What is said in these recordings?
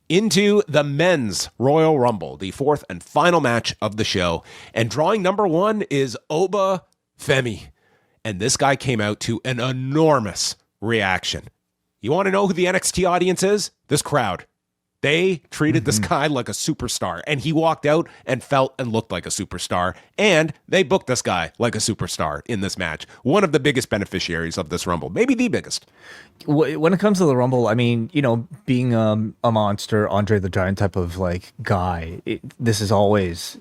into the men's Royal Rumble, the fourth and final match of the show. And drawing number one is Oba Femi. And this guy came out to an enormous reaction. You want to know who the NXT audience is? This crowd. They treated this guy like a superstar, and he walked out and felt and looked like a superstar, and they booked this guy like a superstar in this match. One of the biggest beneficiaries of this Rumble, maybe the biggest. When it comes to the Rumble, I mean, you know, being a monster, Andre the Giant type of like guy, this is always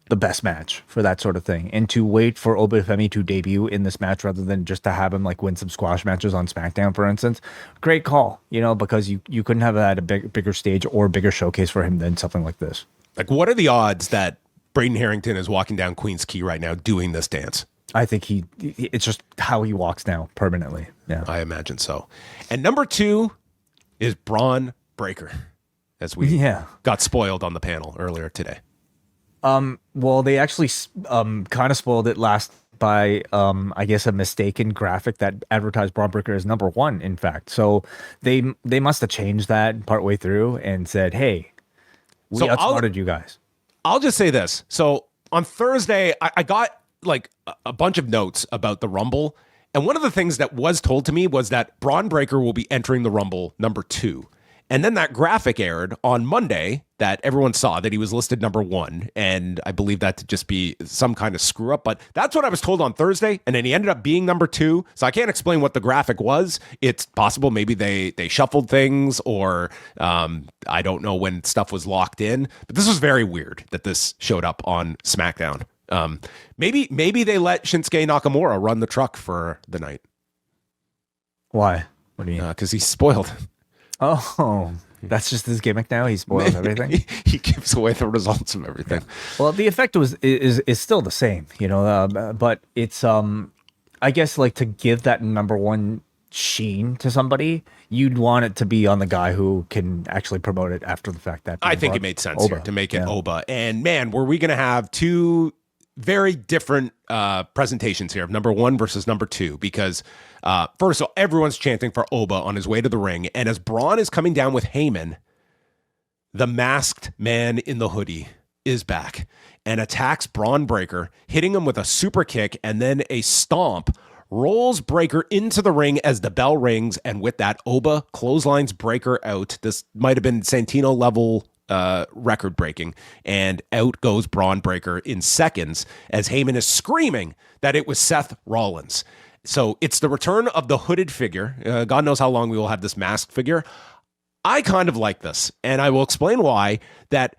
the best match for that sort of thing. And to wait for Oba Femi to debut in this match rather than just to have him like win some squash matches on SmackDown, for instance, great call, you know, because you couldn't have had a bigger stage or bigger showcase for him than something like this. Like, what are the odds that Braden Harrington is walking down Queen's Quay right now doing this dance? I think it's just how he walks now permanently. Yeah, I imagine so. And number two is Braun Breaker, as we got spoiled on the panel earlier today. Well, they actually kind of spoiled it last by, I guess, a mistaken graphic that advertised Braun Breaker as number one, in fact. So they must have changed that partway through and said, hey, we outsmarted you guys. I'll just say this. So on Thursday, I got like a bunch of notes about the Rumble. And one of the things that was told to me was that Braun Breaker will be entering the Rumble number two. And then that graphic aired on Monday that everyone saw that he was listed number one. And I believe that to just be some kind of screw up. But that's what I was told on Thursday. And then he ended up being number two. So I can't explain what the graphic was. It's possible maybe they shuffled things or I don't know when stuff was locked in. But this was very weird that this showed up on SmackDown. Maybe they let Shinsuke Nakamura run the truck for the night. Why? What do you mean? Because he's spoiled. Oh, that's just his gimmick now. He spoils everything. He gives away the results of everything. Well, the effect is still the same, you know. But it's I guess like to give that number one sheen to somebody, you'd want it to be on the guy who can actually promote it after the fact. That I think it made sense here to make it Oba. And man, were we going to have two very different presentations here of number one versus number two, because first of all, everyone's chanting for Oba on his way to the ring. And as Braun is coming down with Heyman, the masked man in the hoodie is back and attacks Braun Breaker, hitting him with a super kick and then a stomp, rolls Breaker into the ring as the bell rings. And with that, Oba clotheslines Breaker out. This might have been Santino level record breaking, and out goes Braun Breaker in seconds as Heyman is screaming that it was Seth Rollins. So it's the return of the hooded figure. God knows how long we will have this masked figure. I kind of like this, and I will explain why. That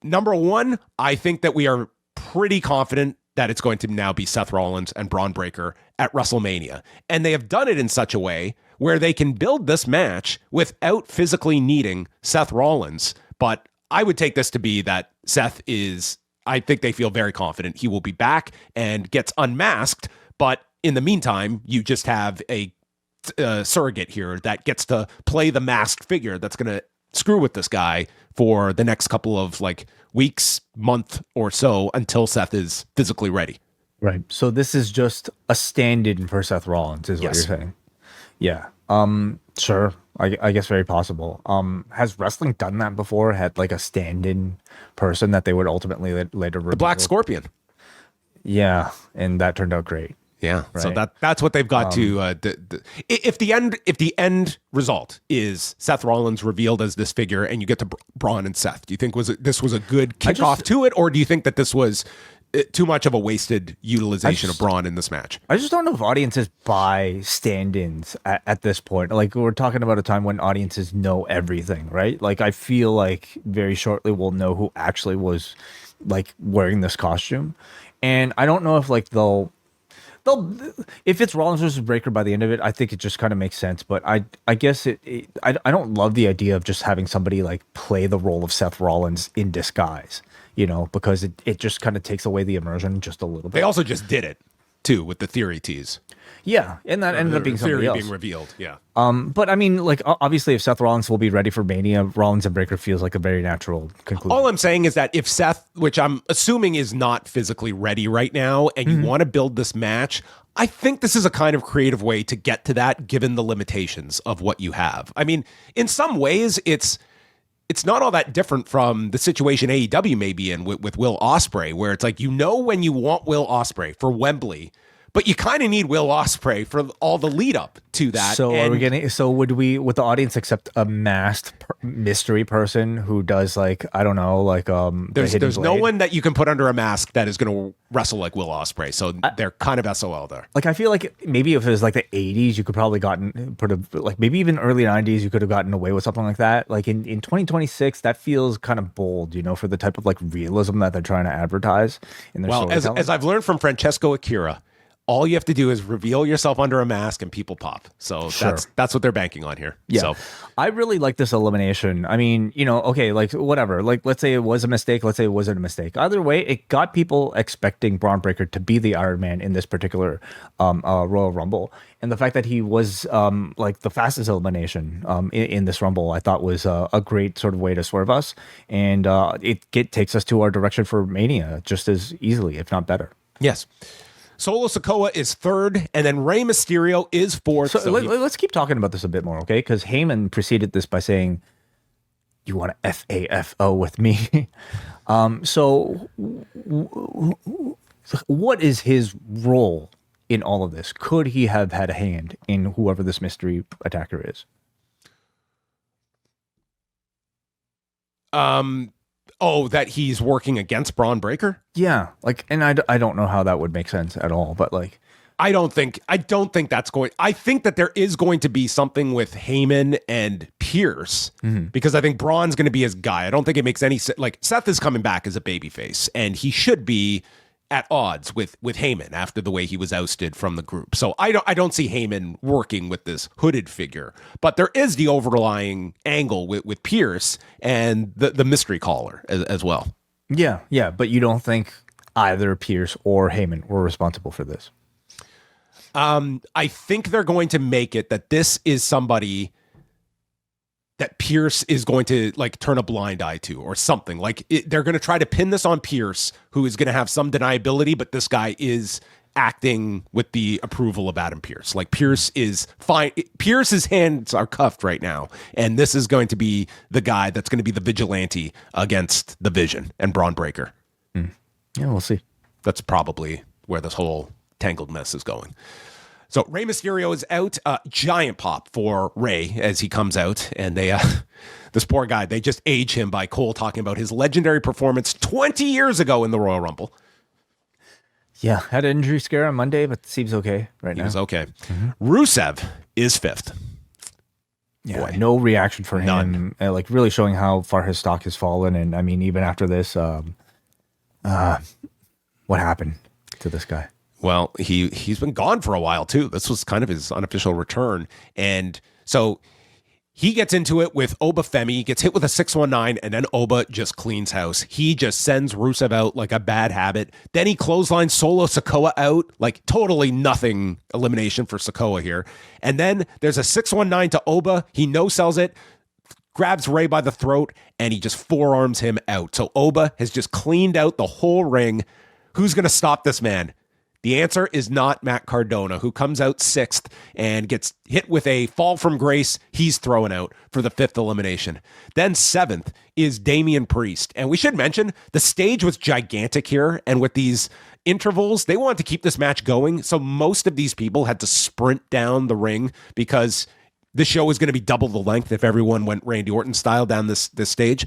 number one, I think that we are pretty confident that it's going to now be Seth Rollins and Braun Breaker at WrestleMania. And they have done it in such a way where they can build this match without physically needing Seth Rollins. But I would take this to be that Seth is, I think they feel very confident he will be back and gets unmasked. But in the meantime, you just have a surrogate here that gets to play the masked figure that's going to screw with this guy for the next couple of like weeks, month or so until Seth is physically ready. Right. So this is just a stand-in for Seth Rollins is what you're saying. Yeah. Sure. I guess very possible. Has wrestling done that before? Had like a stand-in person that they would ultimately later reveal? The Black Scorpion. Yeah, and that turned out great. Yeah, right? So that's what they've got to. If the end result is Seth Rollins revealed as this figure, and you get to Braun and Seth, do you think this was a good kickoff to it, or do you think that this was too much of a wasted utilization of Braun in this match? I just don't know if audiences buy stand-ins at this point. Like, we're talking about a time when audiences know everything, right? Like, I feel like very shortly we'll know who actually was like wearing this costume, and I don't know if like they'll if it's Rollins versus Breaker by the end of it, I think it just kind of makes sense. But I guess I don't love the idea of just having somebody like play the role of Seth Rollins in disguise, you know, because it just kind of takes away the immersion just a little bit. They also just did it too with the theory tease. Yeah, and that ended up being somebody else. Being revealed, yeah. But I mean, like, obviously, if Seth Rollins will be ready for Mania, Rollins and Breaker feels like a very natural conclusion. All I'm saying is that if Seth, which I'm assuming is not physically ready right now, and you want to build this match, I think this is a kind of creative way to get to that, given the limitations of what you have. I mean, in some ways, it's it's not all that different from the situation AEW may be in with Will Ospreay, where it's like, when you want Will Ospreay for Wembley, but you kind of need Will Ospreay for all the lead up to that. So would the audience accept a masked mystery person who does I don't know, there's no one that you can put under a mask that is going to wrestle like Will Ospreay. So they're kind of SOL there. I feel like maybe if it was the 80s, you could probably maybe even early 90s, you could have gotten away with something like that. In 2026, that feels kind of bold, for the type of realism that they're trying to advertise in their storytelling. As I've learned from Francesco Akira, all you have to do is reveal yourself under a mask and people pop. So that's what they're banking on here. Yeah. So I really like this elimination. I mean, okay, whatever. Let's say it was a mistake. Let's say it wasn't a mistake. Either way, it got people expecting Braun Breaker to be the Iron Man in this particular Royal Rumble. And the fact that he was the fastest elimination in this Rumble, I thought was a great sort of way to swerve us. And it takes us to our direction for Mania just as easily, if not better. Yes. Solo Sikoa is third, and then Rey Mysterio is fourth. So let's keep talking about this a bit more, okay? Because Heyman preceded this by saying, "You want to FAFO with me?" So what is his role in all of this? Could he have had a hand in whoever this mystery attacker is? That he's working against Braun Breaker? Yeah, and I don't know how that would make sense at all, but I don't think that's going. I think that there is going to be something with Heyman and Pierce because I think Braun's going to be his guy. I don't think it makes any sense. Seth is coming back as a babyface, and he should be at odds with Heyman after the way he was ousted from the group. So I don't see Heyman working with this hooded figure, but there is the overlying angle with Pierce and the mystery caller as well. Yeah, but you don't think either Pierce or Heyman were responsible for this? I think they're going to make it that this is somebody that Pierce is going to turn a blind eye to or something. They're going to try to pin this on Pierce, who is going to have some deniability, but this guy is acting with the approval of Adam Pierce. Pierce is fine. Pierce's hands are cuffed right now, and this is going to be the guy that's going to be the vigilante against the Vision and Braun Breaker. Yeah, we'll see. That's probably where this whole tangled mess is going. So Rey Mysterio is out. Giant pop for Rey as he comes out. And they, this poor guy, they just age him by Cole talking about his legendary performance 20 years ago in the Royal Rumble. Yeah, had an injury scare on Monday, but seems okay right now. He was okay. Rusev is fifth. Yeah, boy. No reaction for him. Really showing how far his stock has fallen. And I mean, even after this, what happened to this guy? Well, he's been gone for a while too. This was kind of his unofficial return. And so he gets into it with Oba Femi, gets hit with a 619, and then Oba just cleans house. He just sends Rusev out like a bad habit. Then he clotheslines Solo Sikoa out, totally nothing elimination for Sikoa here. And then there's a 619 to Oba. He no-sells it, grabs Rey by the throat, and he just forearms him out. So Oba has just cleaned out the whole ring. Who's going to stop this man? The answer is not Matt Cardona, who comes out sixth and gets hit with a fall from grace. He's thrown out for the fifth elimination. Then seventh is Damian Priest. And we should mention the stage was gigantic here. And with these intervals, they wanted to keep this match going. So most of these people had to sprint down the ring because the show was going to be double the length if everyone went Randy Orton style down this stage.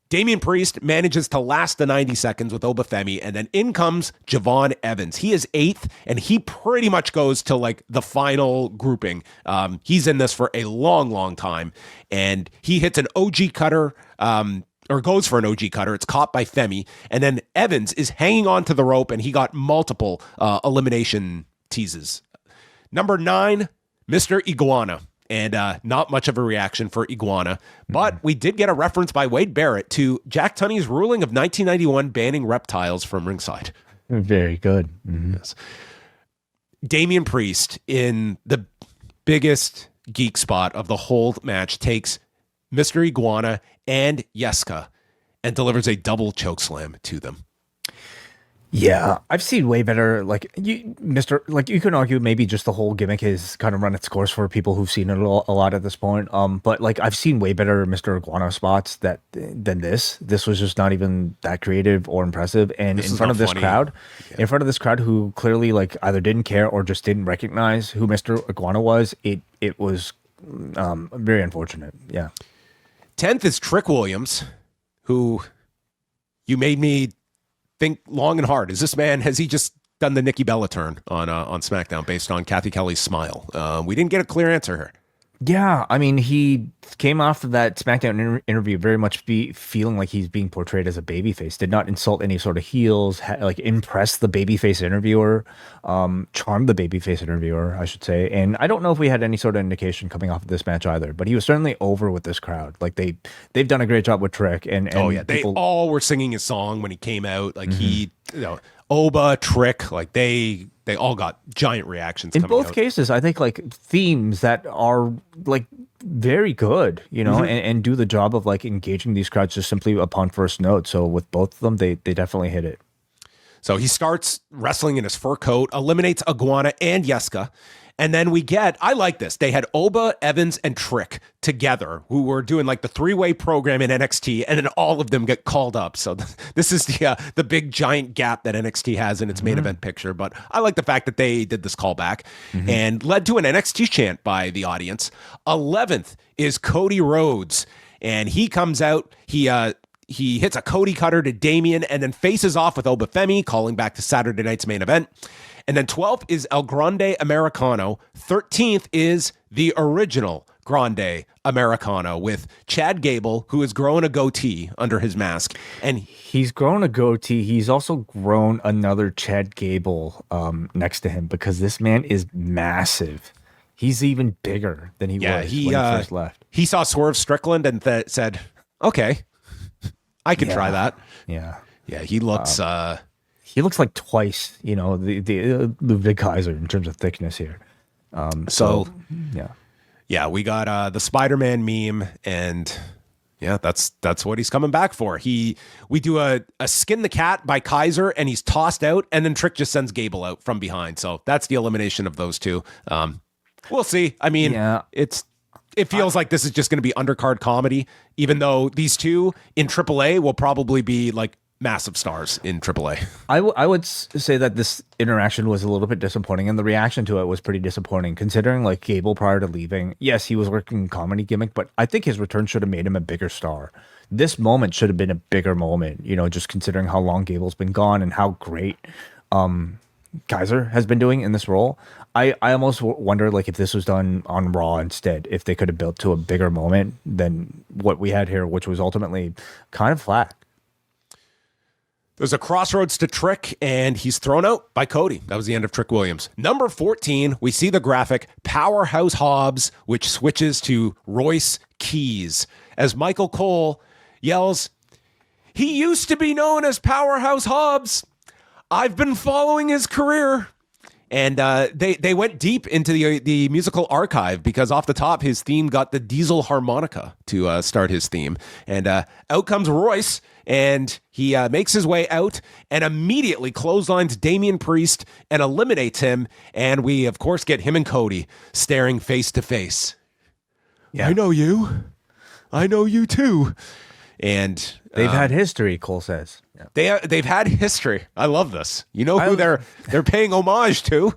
Damian Priest manages to last the 90 seconds with Oba Femi, and then in comes Javon Evans. He is eighth, and he pretty much goes to the final grouping. He's in this for a long, long time, and he hits an OG cutter, or goes for an OG cutter. It's caught by Femi, and then Evans is hanging on to the rope, and he got multiple elimination teases. Number 9, Mr. Iguana. And not much of a reaction for Iguana. But we did get a reference by Wade Barrett to Jack Tunney's ruling of 1991 banning reptiles from ringside. Very good. Yes. Damian Priest, in the biggest geek spot of the whole match, takes Mr. Iguana and Yeska and delivers a double chokeslam to them. Yeah, I've seen way better. Like you, Mister. Like you can argue maybe just the whole gimmick has kind of run its course for people who've seen it a lot at this point. But like I've seen way better Mister Iguana spots than this. This was just not even that creative or impressive. And This in is front not of this funny. crowd, Yeah. in front of this crowd who clearly like either didn't care or just didn't recognize who Mister Iguana was, it was very unfortunate. Yeah. 10th is Trick Williams, who you made me think long and hard. Is this man, has he just done the Nikki Bella turn on SmackDown based on Kathy Kelly's smile? We didn't get a clear answer here. Yeah, I mean, he came off of that SmackDown interview very much feeling like he's being portrayed as a babyface. Did not insult any sort of heels, like impress the babyface interviewer, charm the babyface interviewer, I should say. And I don't know if we had any sort of indication coming off of this match either. But he was certainly over with this crowd. Like they've done a great job with Trick, and Oh yeah, people, they all were singing his song when he came out. Like he, Oba, Trick, like they all got giant reactions. in coming both out. cases, I think like themes that are like very good, and do the job of like engaging these crowds just simply upon first note. So with both of them, they definitely hit it. So he starts wrestling in his fur coat, eliminates Iguana and Yeska. And then we get, I like this. They had Oba, Evans, and Trick together, who were doing like the three-way program in NXT, and then all of them get called up. So this is the big giant gap that NXT has in its main event picture. But I like the fact that they did this callback and led to an NXT chant by the audience. 11th is Cody Rhodes, and he comes out. He hits a Cody cutter to Damian and then faces off with Oba Femi, calling back to Saturday night's main event. And then 12th is El Grande Americano. 13th is the original Grande Americano with Chad Gable, who has grown a goatee under his mask. And He's grown a goatee. He's also grown another Chad Gable next to him because this man is massive. He's even bigger than he was when he first left. he saw Swerve Strickland and said, okay, I can try that. Yeah. Yeah, he looks... He looks like twice, the Ludwig Kaiser in terms of thickness here. so Yeah. yeah, we got the Spider-Man meme, and yeah, that's what he's coming back for. We do a skin the cat by Kaiser, and he's tossed out, and then Trick just sends Gable out from behind. So that's the elimination of those two. We'll see. I mean, Yeah. it feels like this is just going to be undercard comedy, even though these two in AAA will probably be like massive stars in AAA. I would say that this interaction was a little bit disappointing, and the reaction to it was pretty disappointing, considering like Gable prior to leaving. Yes, he was working comedy gimmick, but I think his return should have made him a bigger star. This moment should have been a bigger moment, just considering how long Gable's been gone and how great Kaiser has been doing in this role. I almost wonder like if this was done on Raw instead, if they could have built to a bigger moment than what we had here, which was ultimately kind of flat. There's a crossroads to Trick, and he's thrown out by Cody. That was the end of Trick Williams. Number 14, we see the graphic Powerhouse Hobbs, which switches to Royce Keys as Michael Cole yells, "He used to be known as Powerhouse Hobbs. I've been following his career." And they went deep into the musical archive because off the top, his theme got the diesel harmonica to start his theme. And out comes Royce, and he makes his way out and immediately clotheslines Damian Priest and eliminates him. And we, of course, get him and Cody staring face to face. Yeah. I know you. I know you too. And They've had history, Cole says. Yeah. they've had history. I love this. You know who they're paying homage to?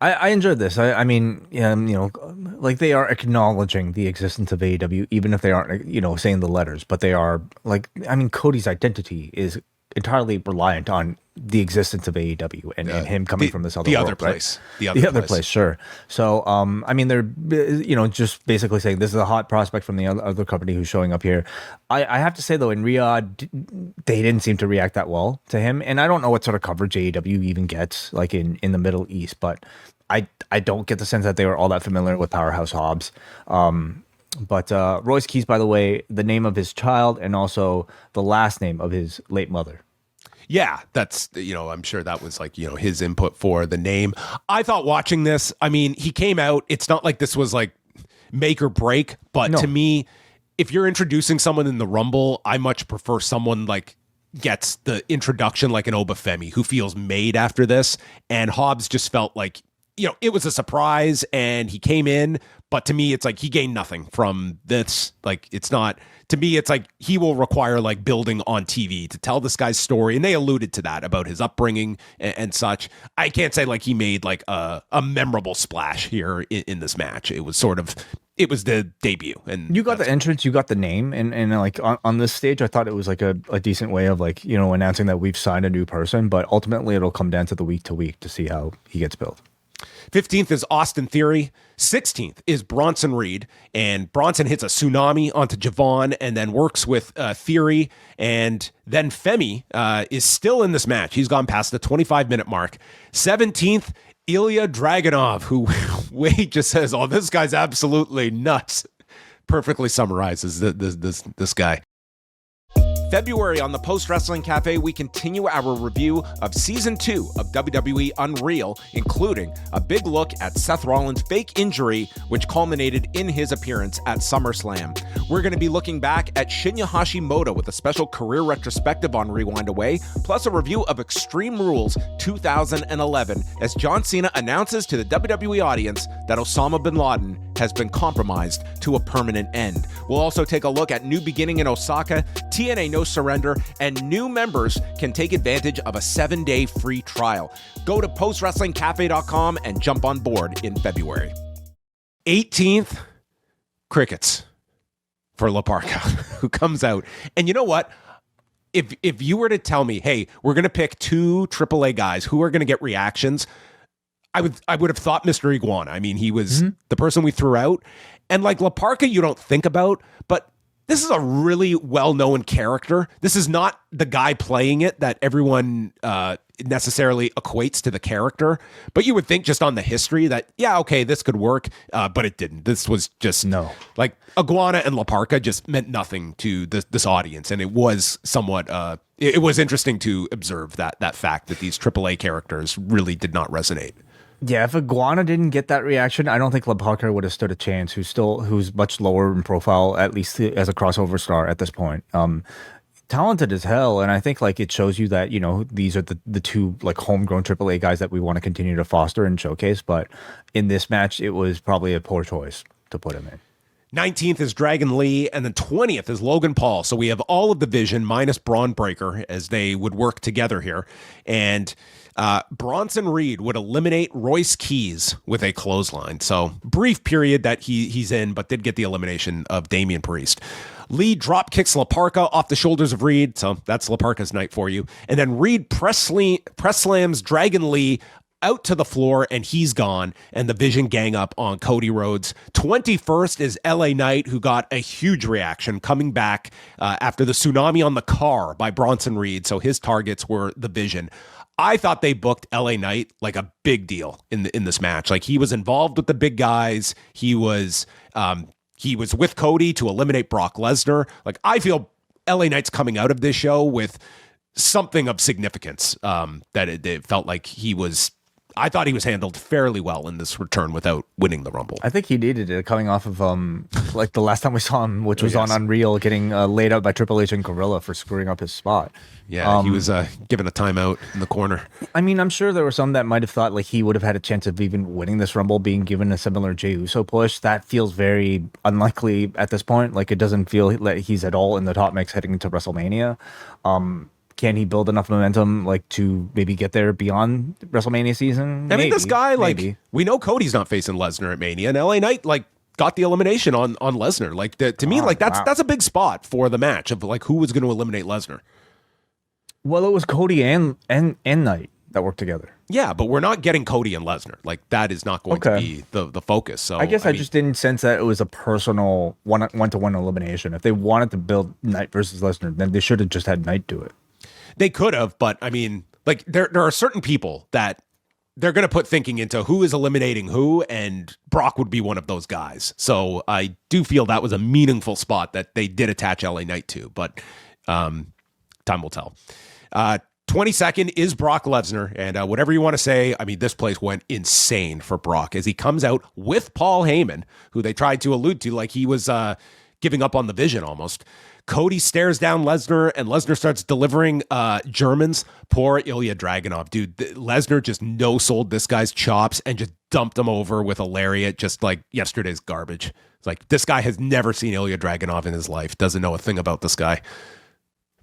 I enjoyed this. I mean, like they are acknowledging the existence of AEW, even if they aren't, saying the letters, but they are like, I mean, Cody's identity is entirely reliant on the existence of AEW and him coming from this other world, place. Right? The other place, sure. So, I mean, they're, just basically saying this is a hot prospect from the other company who's showing up here. I have to say, though, in Riyadh, they didn't seem to react that well to him. And I don't know what sort of coverage AEW even gets, like in the Middle East, but I don't get the sense that they were all that familiar with Powerhouse Hobbs. But Royce Keys, by the way, the name of his child and also the last name of his late mother. Yeah, that's, I'm sure that was like, his input for the name. I thought watching this, I mean, he came out, it's not like this was like make or break, but No. to me, if you're introducing someone in the Rumble, I much prefer someone like gets the introduction like an Obafemi who feels made after this. And Hobbs just felt like, it was a surprise and he came in. But to me, it's like he gained nothing from this. Like, it's not, to me, it's like he will require like building on TV to tell this guy's story. And they alluded to that about his upbringing and such. I can't say like he made like a memorable splash here in this match. It was sort of, it was the debut. And you got the entrance, you got the name. And like on this stage, I thought it was like a decent way of like, announcing that we've signed a new person. But ultimately, it'll come down to the week to week to see how he gets built. 15th is Austin Theory. 16th is Bronson Reed. And Bronson hits a tsunami onto Javon and then works with Theory. And then Femi is still in this match. He's gone past the 25-minute mark. 17th, Ilya Dragunov, who Wade just says, oh, this guy's absolutely nuts. Perfectly summarizes this guy. February on the Post Wrestling Cafe, we continue our review of Season 2 of WWE Unreal, including a big look at Seth Rollins' fake injury, which culminated in his appearance at SummerSlam. We're going to be looking back at Shinya Hashimoto with a special career retrospective on Rewind Away, plus a review of Extreme Rules 2011, as John Cena announces to the WWE audience that Osama bin Laden has been compromised to a permanent end. We'll also take a look at New Beginning in Osaka, TNA No Surrender, and new members can take advantage of a 7-day free trial. Go to postwrestlingcafe.com and jump on board in February. 18th, crickets for La Parka, who comes out. And you know what? If you were to tell me, hey, we're going to pick 2 AAA guys who are going to get reactions, I would have thought Mr. Iguana. I mean, he was the person we threw out. And like La Parka, you don't think about, but this is a really well-known character. This is not the guy playing it that everyone necessarily equates to the character. But you would think just on the history that, yeah, okay, this could work, but it didn't. This was just, no. Like, Iguana and La Parka just meant nothing to this audience. And it was somewhat, it was interesting to observe that fact that these AAA characters really did not resonate. Yeah, if Iguana didn't get that reaction, I don't think La Parka would have stood a chance. Who's much lower in profile, at least as a crossover star at this point. Talented as hell, and I think like it shows you that these are the 2 like homegrown AAA guys that we want to continue to foster and showcase. But in this match, it was probably a poor choice to put him in. 19th is Dragon Lee, and then 20th is Logan Paul. So we have all of the Vision minus Braun Breaker as they would work together here. And Bronson Reed would eliminate Royce Keys with a clothesline. So brief period that he's in, but did get the elimination of Damian Priest. Lee drop kicks La Parka off the shoulders of Reed. So that's La Parka's night for you. And then Reed press slams Dragon Lee out to the floor, and he's gone, and the Vision gang up on Cody Rhodes. 21st is LA Knight, who got a huge reaction coming back after the tsunami on the car by Bronson Reed, so his targets were the Vision. I thought they booked LA Knight like a big deal in this match. Like, he was involved with the big guys. He was with Cody to eliminate Brock Lesnar. Like, I feel LA Knight's coming out of this show with something of significance, that it felt like I thought he was handled fairly well in this return without winning the Rumble. I think he needed it coming off of like the last time we saw him, which was on Unreal, getting laid out by Triple H and Gorilla for screwing up his spot. Yeah, he was given a timeout in the corner. I mean, I'm sure there were some that might have thought like he would have had a chance of even winning this Rumble, being given a similar Jey Uso push. That feels very unlikely at this point. Like, it doesn't feel like he's at all in the top mix heading into WrestleMania. Can he build enough momentum like to maybe get there beyond WrestleMania season? I mean, this guy, like, we know Cody's not facing Lesnar at Mania, and LA Knight like got the elimination on Lesnar. Like, to me, like that's a big spot for the match of like who was going to eliminate Lesnar. Well, it was Cody and Knight that worked together. Yeah, but we're not getting Cody and Lesnar. Like, that is not going to be the focus. So I guess I just didn't sense that it was a personal one-to-one elimination. If they wanted to build Knight versus Lesnar, then they should have just had Knight do it. They could have, but I mean, like, there are certain people that they're going to put thinking into who is eliminating who, and Brock would be one of those guys. So I do feel that was a meaningful spot that they did attach LA Knight to, but time will tell. 22nd is Brock Lesnar, and whatever you want to say, I mean, this place went insane for Brock as he comes out with Paul Heyman, who they tried to allude to like he was giving up on the vision almost. Cody stares down Lesnar, and Lesnar starts delivering Germans. Poor Ilya Dragunov, dude. Lesnar just no-sold this guy's chops and just dumped him over with a lariat, just like yesterday's garbage. It's like, this guy has never seen Ilya Dragunov in his life, doesn't know a thing about this guy.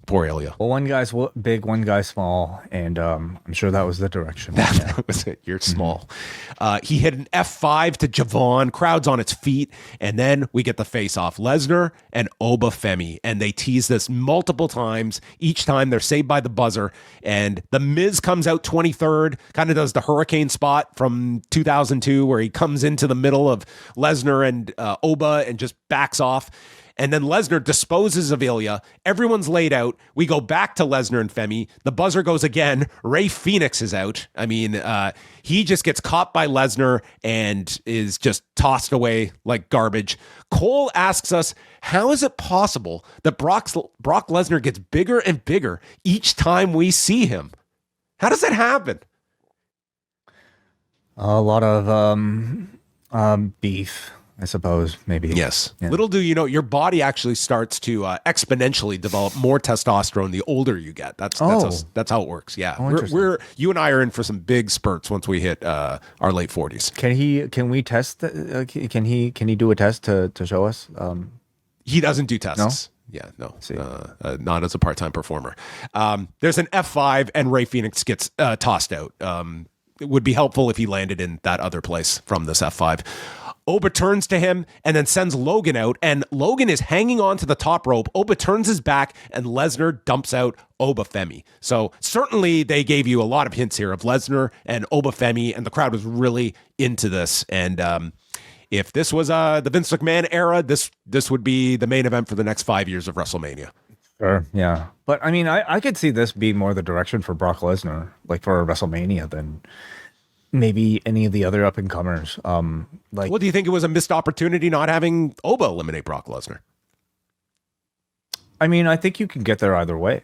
Poor Ilya. Well, one guy's big, one guy's small, and I'm sure that was the direction. That was it. You're small. He hit an F5 to Javon. Crowd's on its feet. And then we get the face-off. Lesnar and Oba Femi. And they tease this multiple times. Each time they're saved by the buzzer. And The Miz comes out 23rd. Kind of does the hurricane spot from 2002 where he comes into the middle of Lesnar and Oba and just backs off. And then Lesnar disposes of Ilya. Everyone's laid out. We go back to Lesnar and Femi. The buzzer goes again. Rey Fenix is out. I mean, he just gets caught by Lesnar and is just tossed away like garbage. Cole asks us, how is it possible that Brock Lesnar gets bigger and bigger each time we see him? How does that happen? A lot of beef, I suppose, maybe. Yes. Yeah. Little do you know, your body actually starts to exponentially develop more testosterone the older you get. That's how it works. Yeah. We're you and I are in for some big spurts once we hit our late 40s. Can we test? Can he do a test to show us? He doesn't do tests. No? Yeah, no, not as a part-time performer. There's an F5 and Rey Fenix gets tossed out. It would be helpful if he landed in that other place from this F5. Oba turns to him and then sends Logan out, and Logan is hanging on to the top rope. Oba turns his back, and Lesnar dumps out Oba Femi. So certainly they gave you a lot of hints here of Lesnar and Oba Femi, and the crowd was really into this. And if this was the Vince McMahon era, this would be the main event for the next 5 years of WrestleMania. Sure, yeah. But I mean, I could see this being more the direction for Brock Lesnar, like for WrestleMania, than maybe any of the other up and comers. What do you think it was a missed opportunity not having Oba eliminate Brock Lesnar? I mean, I think you can get there either way.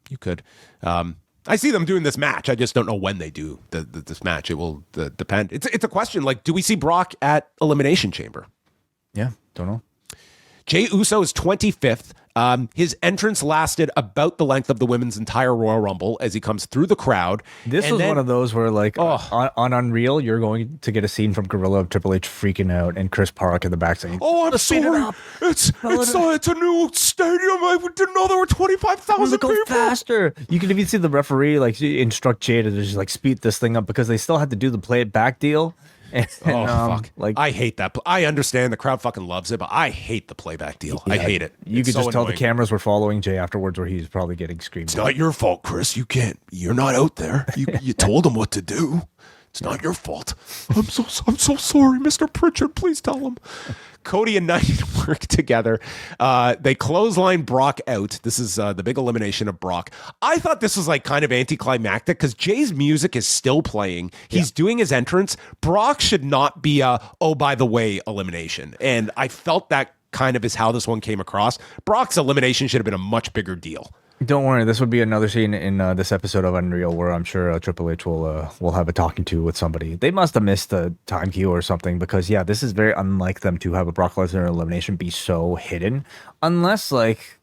You could. I see them doing this match. I just don't know when they do this match. It will depend. It's a question. Like, do we see Brock at Elimination Chamber? Yeah, don't know. Jey Uso is 25th. His entrance lasted about the length of the women's entire Royal Rumble as he comes through the crowd. This was one of those where, like, on Unreal, you're going to get a scene from Gorilla of Triple H freaking out and Chris Park in the back saying, "Oh, I'm sorry. It's a new stadium. I didn't know there were 25,000 people." Go faster. You can even see the referee like instruct Jay to just like speed this thing up because they still had to do the play it back deal. And, fuck! Like, I hate that. I understand the crowd fucking loves it, but I hate the playback deal. Yeah, I hate it. You could just tell the cameras were following Jay afterwards, where he's probably getting screamed. It's not your fault, Chris. You can't. You're not out there. You told him what to do. It's not your fault. I'm so sorry, Mr. Pritchard. Please tell him. Cody and Knight work together. They clothesline Brock out. This is the big elimination of Brock. I thought this was like kind of anticlimactic because Jay's music is still playing. He's doing his entrance. Brock should not be oh, by the way, elimination. And I felt that kind of is how this one came across. Brock's elimination should have been a much bigger deal. Don't worry, this would be another scene in this episode of Unreal where I'm sure Triple H will have a talking to with somebody. They must have missed a time cue or something because, yeah, this is very unlike them to have a Brock Lesnar elimination be so hidden. Unless, like,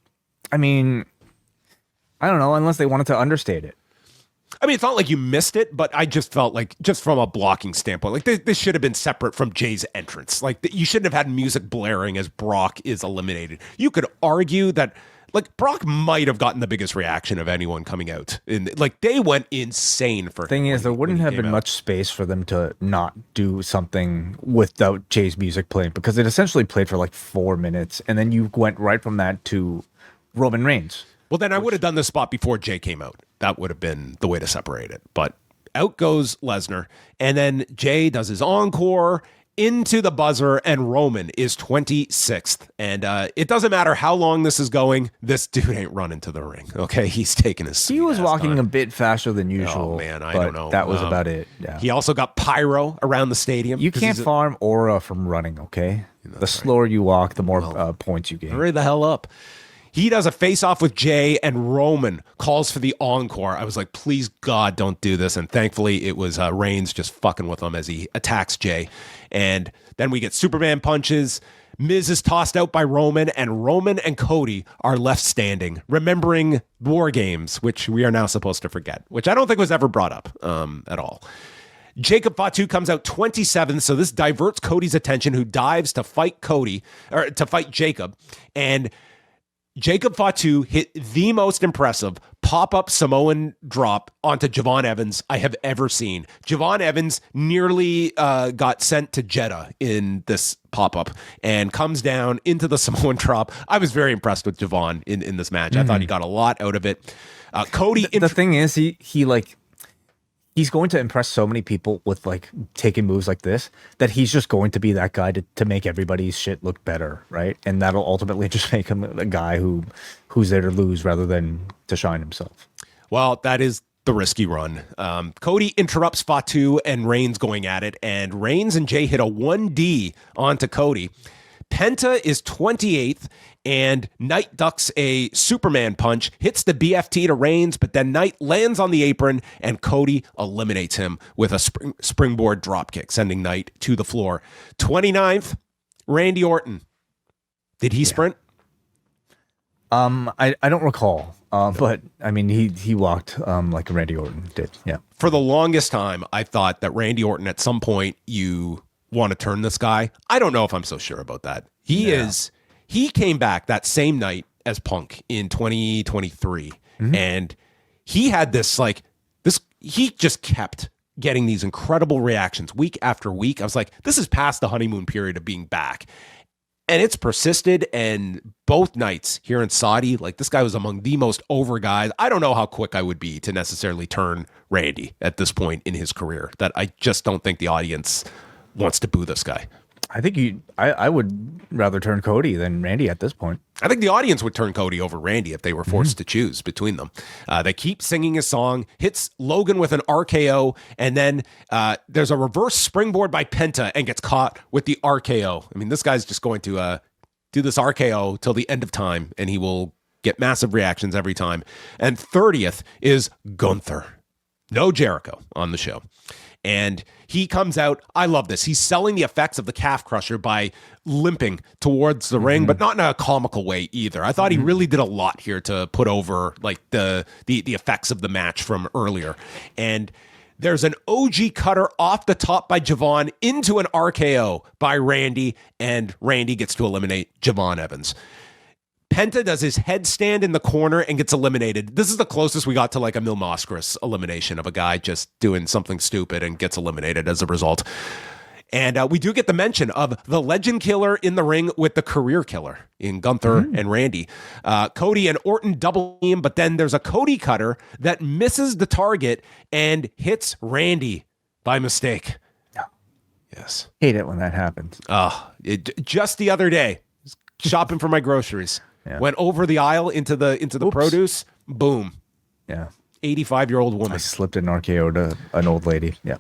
I mean, I don't know, unless they wanted to understate it. I mean, it's not like you missed it, but I just felt like, just from a blocking standpoint, like this should have been separate from Jay's entrance. Like, you shouldn't have had music blaring as Brock is eliminated. You could argue that, like, Brock might have gotten the biggest reaction of anyone coming out. Like, they went insane for him. Thing is, there wouldn't have been much space for them to not do something without Jay's music playing because it essentially played for like 4 minutes, and then you went right from that to Roman Reigns. Well, then I would have done this spot before Jay came out. That would have been the way to separate it. But out goes Lesnar, and then Jay does his encore into the buzzer, and Roman is 26th. And it doesn't matter how long this is going, this dude ain't running to the ring. Okay, he's taking his seat. He was walking a bit faster than usual. Oh, man, I don't know. That was about it. Yeah. He also got pyro around the stadium. You can't farm aura from running, okay? The slower you walk, the more points you gain. Hurry the hell up. He does a face-off with Jay, and Roman calls for the encore. I was like, please, God, don't do this. And thankfully, it was Reigns just fucking with him as he attacks Jay. And then we get Superman punches. Miz is tossed out by Roman, and Roman and Cody are left standing, remembering War Games, which we are now supposed to forget, which I don't think was ever brought up at all. Jacob Fatu comes out 27th, so this diverts Cody's attention, who dives to fight Jacob, and Jacob Fatu hit the most impressive pop-up Samoan drop onto Javon Evans I have ever seen. Javon Evans nearly got sent to Jeddah in this pop-up and comes down into the Samoan drop. I was very impressed with Javon in this match. I thought he got a lot out of it. Cody... The thing is, he's going to impress so many people with like taking moves like this that he's just going to be that guy to make everybody's shit look better, right? And that'll ultimately just make him a guy who's there to lose rather than to shine himself. Well, that is the risky run. Cody interrupts Fatu and Reigns going at it, and Reigns and Jay hit a 1D onto Cody. Penta is 28th, and Knight ducks a Superman punch, hits the BFT to Reigns, but then Knight lands on the apron, and Cody eliminates him with a springboard dropkick, sending Knight to the floor. 29th, Randy Orton. Did he sprint? I don't recall, but I mean he walked like Randy Orton did. Yeah. For the longest time, I thought that Randy Orton at some point you want to turn this guy. I don't know if I'm so sure about that. He came back that same night as Punk in 2023, and he had this he just kept getting these incredible reactions week after week. I was like, this is past the honeymoon period of being back. And it's persisted, and both nights here in Saudi, like this guy was among the most over guys. I don't know how quick I would be to necessarily turn Randy at this point in his career. That I just don't think the audience wants to boo this guy. I think I would rather turn Cody than Randy at this point. I think the audience would turn Cody over Randy if they were forced to choose between them. They keep singing his song, hits Logan with an RKO, and then there's a reverse springboard by Penta and gets caught with the RKO. I mean, this guy's just going to do this RKO till the end of time, and he will get massive reactions every time. And 30th is Gunther. No Jericho on the show. And he comes out. I love this. He's selling the effects of the calf crusher by limping towards the ring, but not in a comical way either. I thought he really did a lot here to put over like the effects of the match from earlier. And there's an OG cutter off the top by Javon into an RKO by Randy, and Randy gets to eliminate Javon Evans. Penta does his headstand in the corner and gets eliminated. This is the closest we got to like a Mil Mascaras elimination of a guy just doing something stupid and gets eliminated as a result. And we do get the mention of the legend killer in the ring with the career killer in Gunther and Randy. Cody and Orton double team, but then there's a Cody cutter that misses the target and hits Randy by mistake. Yeah. Yes. Hate it when that happens. Just the other day, shopping for my groceries. Yeah. Went over the aisle into the produce. Boom. Yeah. 85-year-old woman. I slipped an RKO to an old lady. Yeah.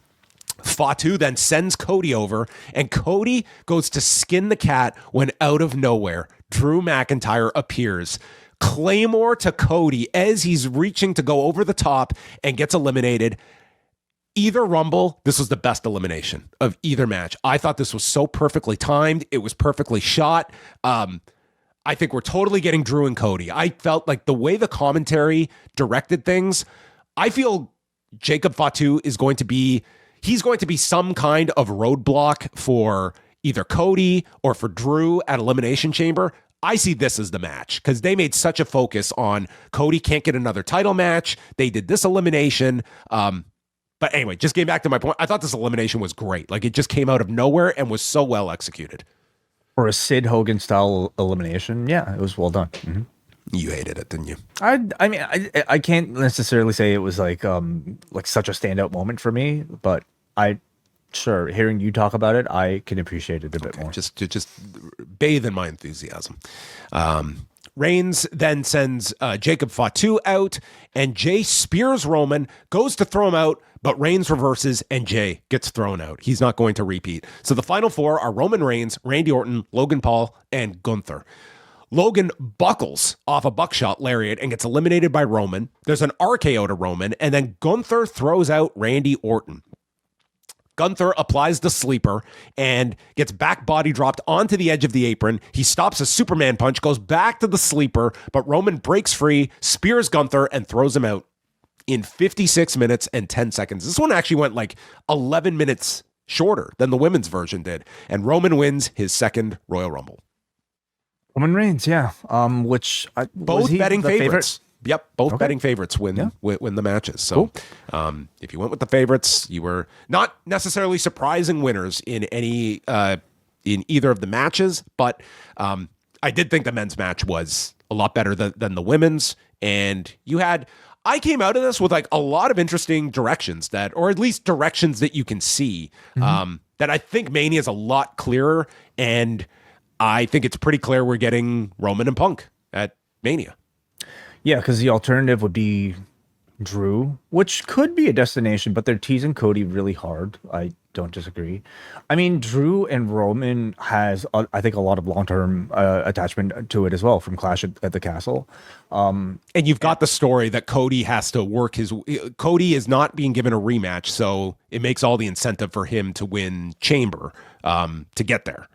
Fatu then sends Cody over, and Cody goes to skin the cat when out of nowhere, Drew McIntyre appears. Claymore to Cody as he's reaching to go over the top and gets eliminated. Either Rumble, this was the best elimination of either match. I thought this was so perfectly timed. It was perfectly shot. I think we're totally getting Drew and Cody. I felt like the way the commentary directed things, I feel Jacob Fatu is going to be, he's going to be some kind of roadblock for either Cody or for Drew at Elimination Chamber. I see this as the match because they made such a focus on Cody can't get another title match. They did this elimination. But anyway, just getting back to my point, I thought this elimination was great. Like it just came out of nowhere and was so well executed. For a Sid Hogan style elimination, yeah, it was well done. Mm-hmm. You hated it, didn't you? I mean, I can't necessarily say it was like such a standout moment for me, but sure, hearing you talk about it, I can appreciate it a bit more. Just bathe in my enthusiasm. Reigns then sends Jacob Fatu out, and Jay spears Roman, goes to throw him out, but Reigns reverses, and Jay gets thrown out. He's not going to repeat. So the final four are Roman Reigns, Randy Orton, Logan Paul, and Gunther. Logan buckles off a buckshot lariat and gets eliminated by Roman. There's an RKO to Roman, and then Gunther throws out Randy Orton. Gunther applies the sleeper and gets back body dropped onto the edge of the apron. He stops a Superman punch, goes back to the sleeper, but Roman breaks free, spears Gunther, and throws him out in 56 minutes and 10 seconds. This one actually went like 11 minutes shorter than the women's version did. And Roman wins his second Royal Rumble. Roman Reigns, yeah. Both betting favorites. Favorite? Yep, both betting favorites win the matches. So, if you went with the favorites, you were not necessarily surprising winners in any in either of the matches. But I did think the men's match was a lot better than the women's. And I came out of this with like a lot of interesting directions or at least directions that you can see. That I think Mania is a lot clearer, and I think it's pretty clear we're getting Roman and Punk at Mania. Yeah, because the alternative would be Drew, which could be a destination, but they're teasing Cody really hard. I don't disagree. I mean, Drew and Roman has, I think, a lot of long-term attachment to it as well from Clash at the Castle. And you've got the story that Cody has to work Cody is not being given a rematch, so it makes all the incentive for him to win Chamber to get there.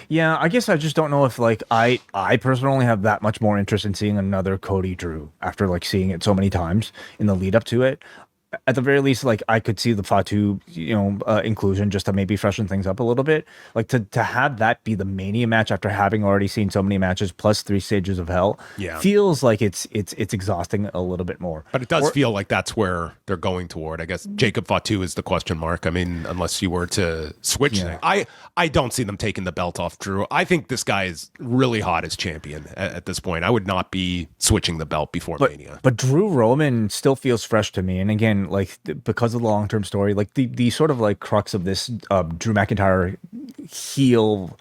Yeah, I guess I just don't know if like I personally have that much more interest in seeing another Cody Drew after like seeing it so many times in the lead up to it. At the very least, like I could see the Fatu, inclusion just to maybe freshen things up a little bit. Like to have that be the Mania match after having already seen so many matches plus 3 stages of hell, feels like it's exhausting a little bit more. But it does feel like that's where they're going toward. I guess Jacob Fatu is the question mark. I mean, unless you were to switch things. I don't see them taking the belt off Drew. I think this guy is really hot as champion at this point. I would not be switching the belt before Mania. But Drew Roman still feels fresh to me. And again, like because of the long-term story, like the sort of like crux of this Drew McIntyre heel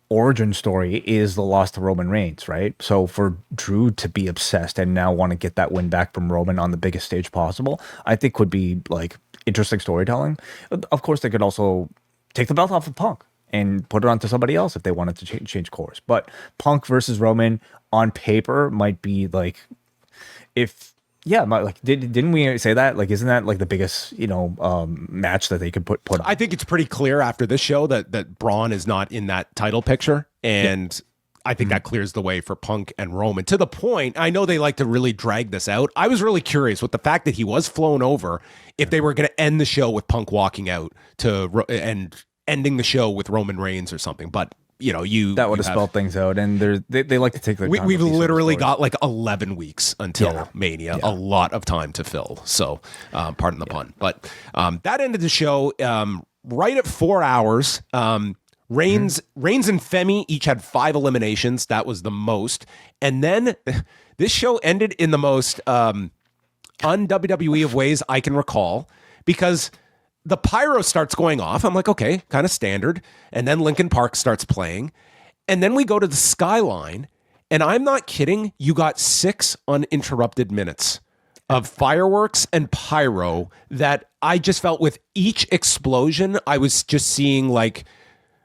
origin story is the loss to Roman Reigns, right? So for Drew to be obsessed and now want to get that win back from Roman on the biggest stage possible, I think would be like interesting storytelling. Of course, they could also take the belt off of Punk and put it onto somebody else if they wanted to change course. But Punk versus Roman on paper might be like, didn't we say that? Like, isn't that like the biggest, match that they could put on? I think it's pretty clear after this show that Braun is not in that title picture. And I think that clears the way for Punk and Roman to the point. I know they like to really drag this out. I was really curious with the fact that he was flown over, if they were going to end the show with Punk walking out and ending the show with Roman Reigns or something. But that would have spelled things out, and they like to take their time. We've literally got like 11 weeks until Mania, a lot of time to fill. So, pardon the pun, but that ended the show right at 4 hours. Reigns and Femi each had 5 eliminations. That was the most, and then this show ended in the most un-WWE of ways I can recall, because the pyro starts going off. I'm like, okay, kind of standard. And then Linkin Park starts playing. And then we go to the skyline. And I'm not kidding. You got 6 uninterrupted minutes of fireworks and pyro that I just felt with each explosion, I was just seeing like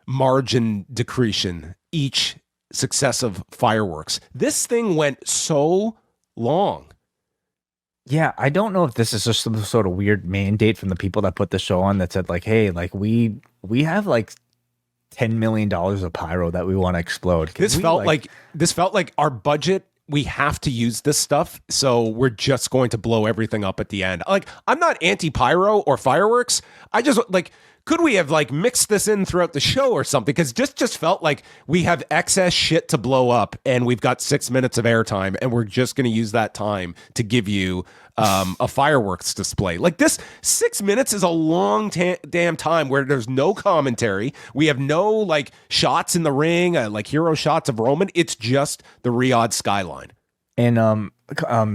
margin decretion, each successive fireworks. This thing went so long. Yeah, I don't know if this is just some sort of weird mandate from the people that put the show on that said like, hey, like we have like $10 million of pyro that we want to explode. This felt like our budget. We have to use this stuff, so we're just going to blow everything up at the end. Like, I'm not anti-pyro or fireworks. I just like, could we have like mixed this in throughout the show or something? Because just felt like we have excess shit to blow up, and we've got 6 minutes of airtime, and we're just going to use that time to give you a fireworks display. Like, this 6 minutes is a long damn time where there's no commentary. We have no like shots in the ring, like hero shots of Roman. It's just the Riyadh skyline. And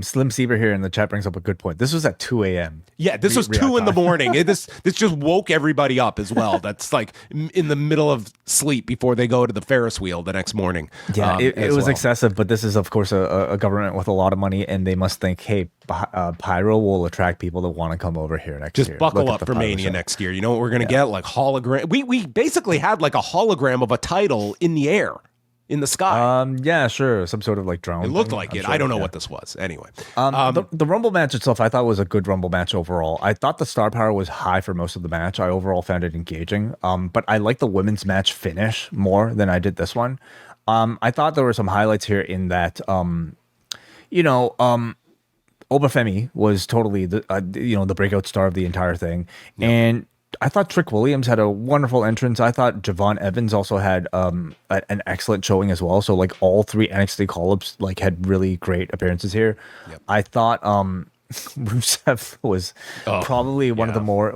Slim Sieber here in the chat brings up a good point. This was at 2 a.m. Yeah, this was 2 in the morning. This just woke everybody up as well. That's like in the middle of sleep before they go to the Ferris wheel the next morning. Yeah, it was excessive, but this is, of course, a government with a lot of money, and they must think, hey, pyro will attract people that want to come over here next year. Just buckle up for Mania next year. You know what we're going to get? Like hologram. We basically had like a hologram of a title in the air. in the sky. Yeah, sure. Some sort of like drone. It looked thing, like I'm it. sure, I don't know yeah. what this was. Anyway, The Rumble match itself, I thought was a good Rumble match overall. I thought the star power was high for most of the match. I overall found it engaging. But I like the women's match finish more than I did this one. I thought there were some highlights here in that, you know, Obafemi was totally the breakout star of the entire thing, and I thought Trick Williams had a wonderful entrance. I thought Javon Evans also had an excellent showing as well. So like all three NXT call-ups like had really great appearances here. I thought Rusev was probably one of the more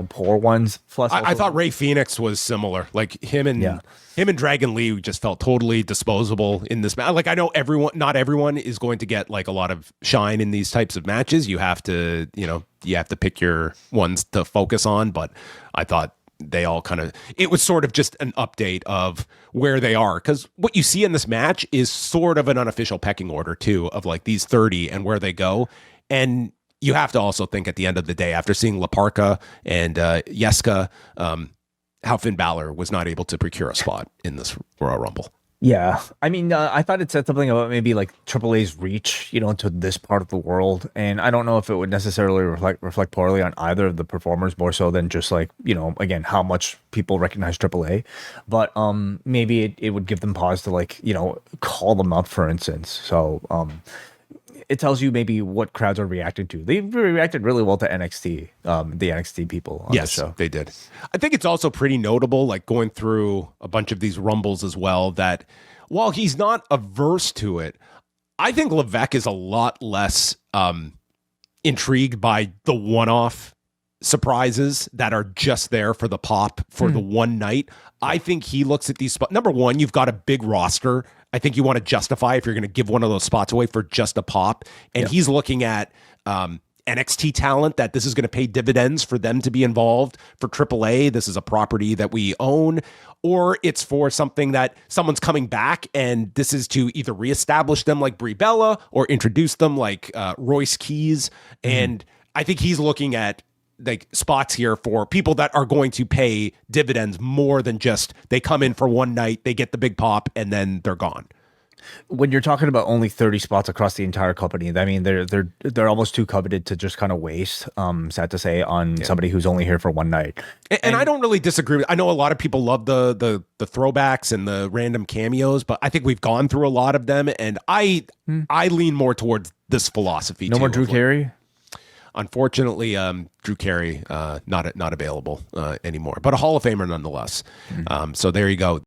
poor ones. Plus, I also- thought Ray Phoenix was similar. Like him and Dragon Lee just felt totally disposable in this match. Like I know not everyone is going to get like a lot of shine in these types of matches. You have to pick your ones to focus on. But I thought they all it was sort of just an update of where they are. Because what you see in this match is sort of an unofficial pecking order too of like these 30 and where they go. And you have to also think at the end of the day, after seeing La Parka and Yeska, how Finn Balor was not able to procure a spot in this Royal Rumble. Yeah, I mean, I thought it said something about maybe like AAA's reach, to this part of the world, and I don't know if it would necessarily reflect poorly on either of the performers, more so than just like again how much people recognize AAA, but maybe it would give them pause to like call them up, for instance. So it tells you maybe what crowds are reacting to. They reacted really well to NXT, the NXT people on the show. They did. I think it's also pretty notable, like going through a bunch of these Rumbles as well, that while he's not averse to it, I think Levesque is a lot less intrigued by the one-off surprises that are just there for the pop for the one night. I think he looks at these spots. Number one, you've got a big roster. I think you want to justify if you're going to give one of those spots away for just a pop. And he's looking at NXT talent, that this is going to pay dividends for them to be involved. For AAA, this is a property that we own. Or it's for something that someone's coming back, and this is to either reestablish them like Brie Bella or introduce them like Royce Keys. And I think he's looking at like spots here for people that are going to pay dividends more than just they come in for one night, they get the big pop, and then they're gone. When you're talking about only 30 spots across the entire company, I mean they're almost too coveted to just kind of waste, sad to say, on somebody who's only here for one night. And I don't really disagree. I know a lot of people love the throwbacks and the random cameos, but I think we've gone through a lot of them, and I lean more towards this philosophy. No more Drew Carey. Unfortunately, Drew Carey not available anymore, but a Hall of Famer nonetheless. So there you go.